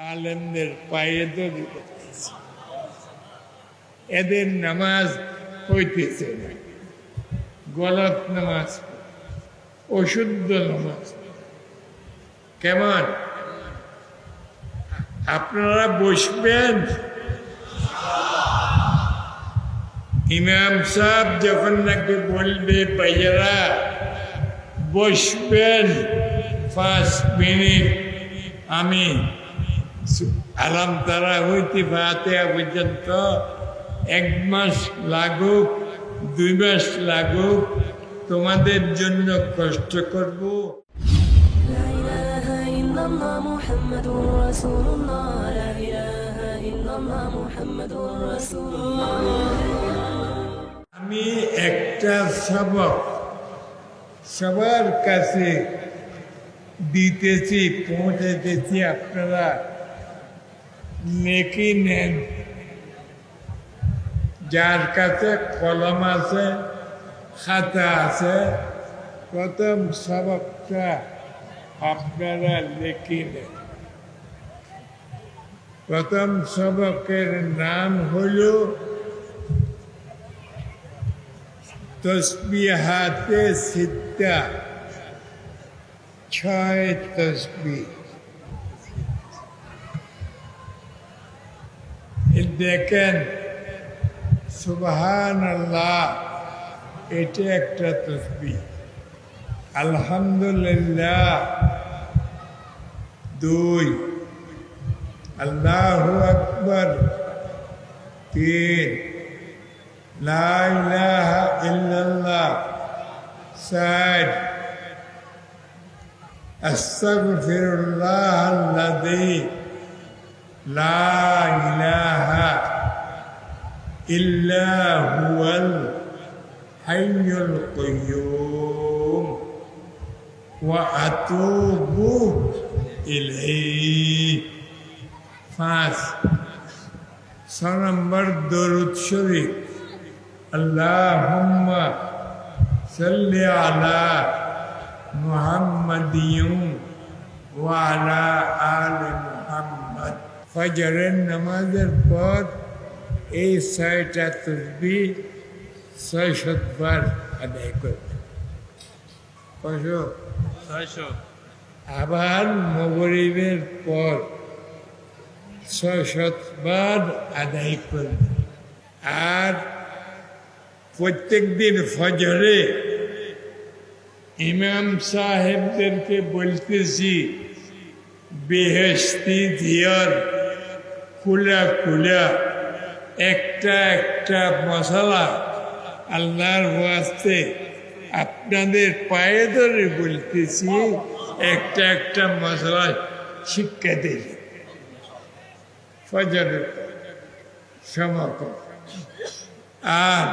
আলেমদের পায়ে দড়ি করতেছে, এদের নামাজ হইতেছে না, গলত নামাজ, অশুদ্ধ নামাজ। কেমন? আপনারা বসবেন, ইমাম সাহেব যখন নাকি বলবে ভাইয়েরা বসবেন 5 মিনিট, আমি আলাম তারা হইতে ফাতিহা পর্যন্ত 1 মাস লাগুক 2 মাস লাগুক তোমাদের জন্য কষ্ট করব। لا إله إلا الله محمد رسول الله لا إله إلا الله محمد رسول الله আমি একটা সবক সবার কাছে দিতেছি, পৌঁছাইতেছি, আপনারা নেকি নেন। যার কাছে কলম আছে, খাতা আছে, প্রথম সবকটা আপনারা লিখে নেন। প্রথম সবকের নাম হল তসবিহাতে সিদ্ধা, 6 তসবিহ। দেখেন সুবহানাল্লাহ, এটা একটা তসবিহ। আলহামদুলিল্লাহ 2, আল্লাহু আকবার 3, লা ইলাহা ইল্লাল্লাহ 4, আস্তাগফিরুল্লাহ আল্লাযী লা ইলাহা ইল্লা হুয়াল হাইয়ুল কাইয়্যুম ওয়া আতুবু ইলাইহি। 5 নম্বর দরুদ শরীফ, আল্লাহুম্মা সাল্লি আলা মুহাম্মাদিন ওয়া আলা আলি মুহাম্মাদ। ফজরের নামাজের পর এই 6টা তাসবিহ 600 বার আদায় করবে। 600। আবার মাগরিবের পর 600 বার আদায় করবে। আর প্রত্যেক দিন ফজরে ইমাম সাহেবদেরকে বলতেছি বেহেশতি জিয়ার খুলা খুলা একটা একটা মশলা আল্লাহর ওয়াস্তে আপনাদের পায়ে ধরে বলতেছি, একটা একটা মশলা শিক্ষা দিন ফজরের সমাপন। আর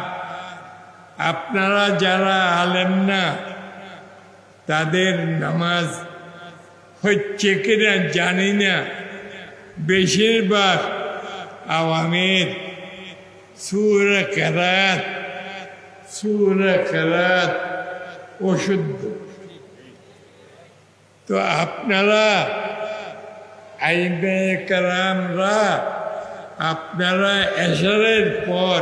আপনারা যারা আলেম না, তাদের নামাজ হচ্ছে কিনা জানি না, বেশিরভাগ আওয়ামের সূরা কেরাত অশুদ্ধ। তো আপনারা আইনে কেরামরা আপনারা এশারের পর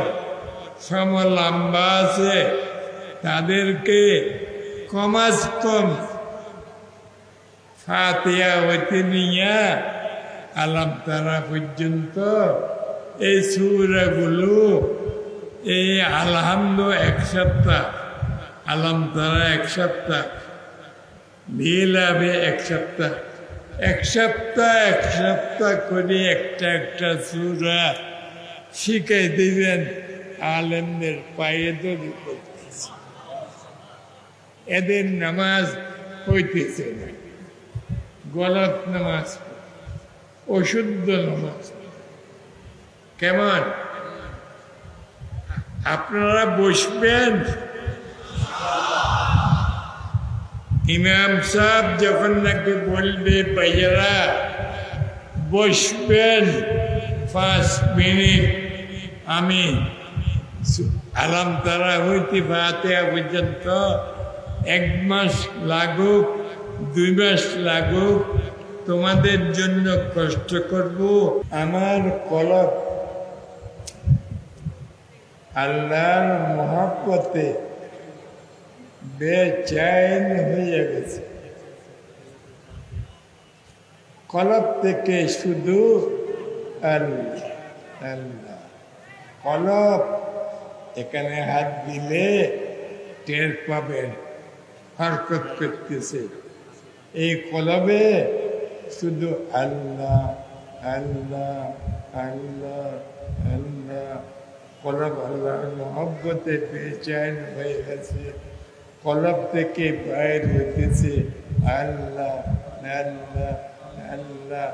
সময় লম্বা আছে, তাদেরকে কমাস কম ফাতিহা হইতে নিয়া আলাম তারা পর্যন্ত এই সূরাগুলো, এই আলহামদু 1 সপ্তাহ, আলাম তারা 1 সপ্তাহ, লীলাবে 1 সপ্তাহ, 1 সপ্তাহ 1 সপ্তাহ করে একটা একটা সূরা শিখাই দিবেন। আলেমদের পায়ে দড়ি করতেছে, এদের নামাজ হইতেছে না, গলত নামাজ, অশুদ্ধ নামাজ। কেমন? আপনারা বসবেন, ইমাম সাহেব যখন নাকি বলবে ভাইয়েরা বসবেন 5 মিনিট, আমি আলাম তারা হইতে ফাতিহা পর্যন্ত 1 মাস লাগুক 2 মাস লাগুক তোমাদের জন্য কষ্ট করব। আমার কলব আল্লাহর মহব্বতে বেচैन হয়ে গেছে। কলব থেকে শুধু আল্লাহ আল্লাহ। কলব এখানে হাত দিলে টের পাবেন হরকত করতেছে। এই কলবে শুধু আল্লাহ আল্লাহ আল্লাহ আল্লাহ। কলব আল্লাহর মহব্বতে বেচैन হয়ে গেছে। কলব থেকে বাইর হইতেছে আল্লাহ আল্লাহ আল্লাহ।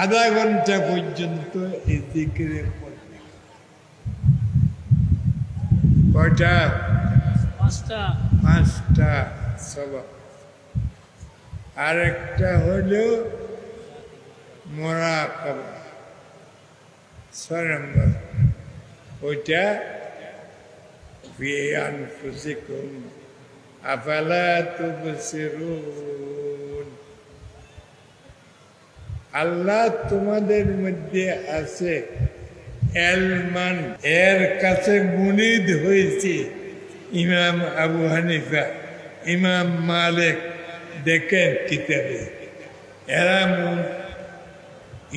আধা ঘন্টা পর্যন্ত এই জিকিরে পড়বে। কয়টা? পাঁচটা সবাব। আরেকটা হলো মুরাকাবা, 6 নম্বর। ওইটা ফি আনফুসিকুম আফালা তুবসিরুন। আল্লাহ তোমাদের মধ্যে আছে এলমান, এর কাছে মুনিদ হয়েছে ইমাম আবু হানিফা, ইমাম মালিক। দেখেন কিতাবে এরা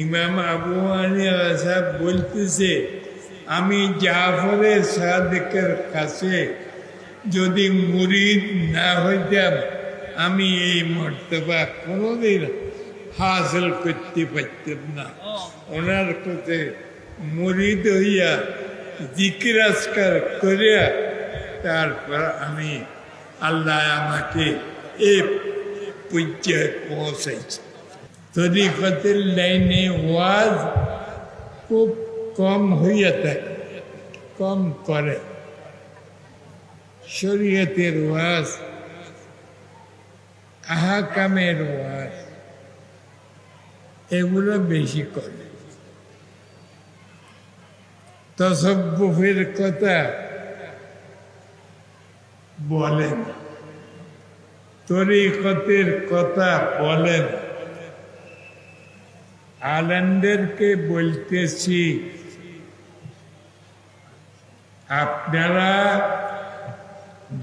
ইমাম আবু হানিফা সাহেব বলতেছে, আমি জাফরে সাদিকের কাছে যদি মুরিদ না হইতাম আমি এই মর্তবা কোনোদিন হাসিল করতে পারতাম না। ওনার কাছে মুরিদ হইয়া জিকির আজকার করিয়া তারপর আমি আল্লাহ আমাকে এই পর্যায়ে পৌঁছাইছে। তরিকতের লাইনে ওয়াজ খুব কম হইয়া থাকে, কম করে। শরীয়তের ওয়াজ, আহকামের ওয়াজ এগুলো বেশি করে। তাসাব্বুফের কথা বলেন, তরিকতের কথা বলেন। আলেমদেরকে বলতেছি, আপনারা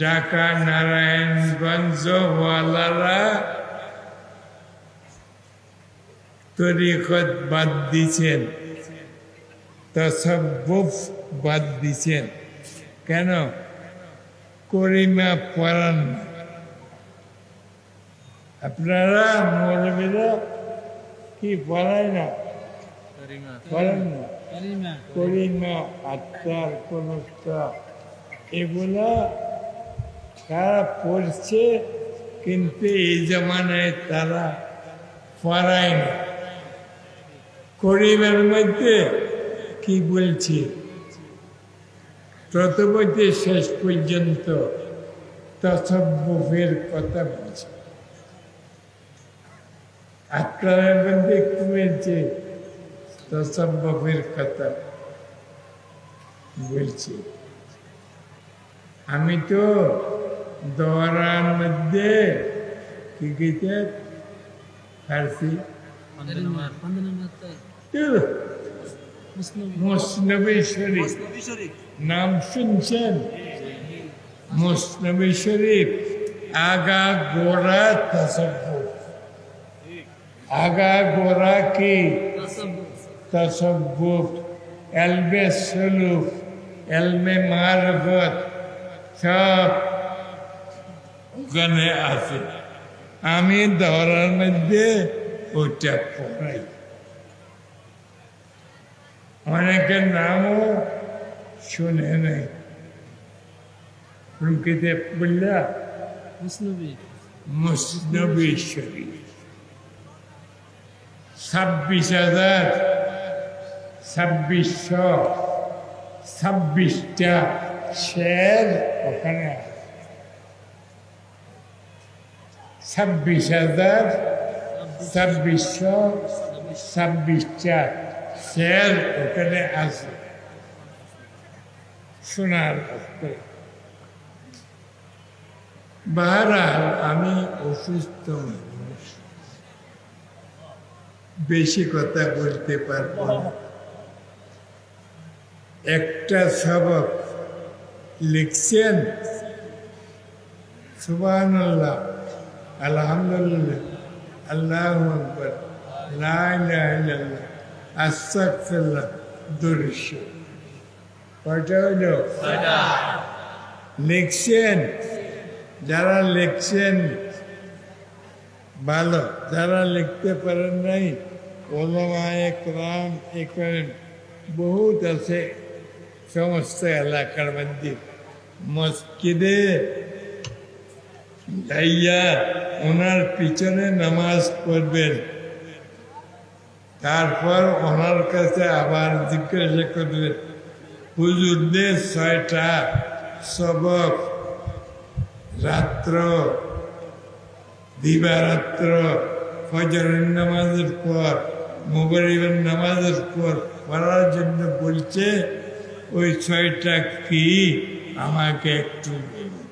ঢাকা নারায়ণগঞ্জ ওয়ালারা তরিকত বাদ দিছেন, তাসাব্বুফ বাদ দিছেন। কেন? করিমা পড়ান না। আপনারা মৌলবীরা কি পড়ায় না? পড়েন না। করিমা, আত্মার কোনটা এগুলা তারা পড়ছে, কিন্তু এই জমানায় তারা পড়ায় না। করিমের মধ্যে কি বলছি প্রথমতে শেষ পর্যন্ত তাসাব্বুফের কথা বলছে। আপনারা মধ্যে কি বলছে? তাসাব্বুফের কথা বলছি। আমি তো দোয়ারার মধ্যে কি কিতাব ফার্সি মুসনবী শরীফ নাম শুনছেন? মুসনবী শরীফ আগা গোড়া তাসাব্বুফ, আগা গোড়া কি তাসাব্বুফ, এলবে সুলুক, এলমে মারফত সব ওখানে আছে। আমি দৌড়ার মধ্যে ওটা পড়াই। অনেকের নামও শুনে নাই। রুকিতে বললা মুসনবী শরীফ 26,2626টা শের ওখানে, 26,2626টা শের ওখানে আছে। শোনার বাহরাল আমি অসুস্থ মানুষ, বেশি কথা বলতে পারবো না। একটা সবক লিখছেন, সুবহানাল্লাহ, আলহামদুলিল্লাহ, আল্লাহু আকবার, লা ইলাহা ইল্লাল্লাহ, আস্তাগফিরুল্লাহ, 200। কয়টা হইল? লিখছেন। যারা লিখছেন ভালো, যারা লিখতে পারেন নাই, ওলামায়ে কেরাম এখানে বহুত আছে সমস্ত এলাকার মধ্যে। মসজিদে যাইয়া ওনার পিছনে নামাজ পড়বেন, তারপর ওনার কাছে আবার জিজ্ঞাসা করবেন, হুজুরদের 6টা সবক রাত্র, দিবারাত্র, ফজরের নামাজের পর, মাগরিবের নামাজের পর পড়ার জন্য বলছে, ওই 6টা কি আমাকে একটু বলুন।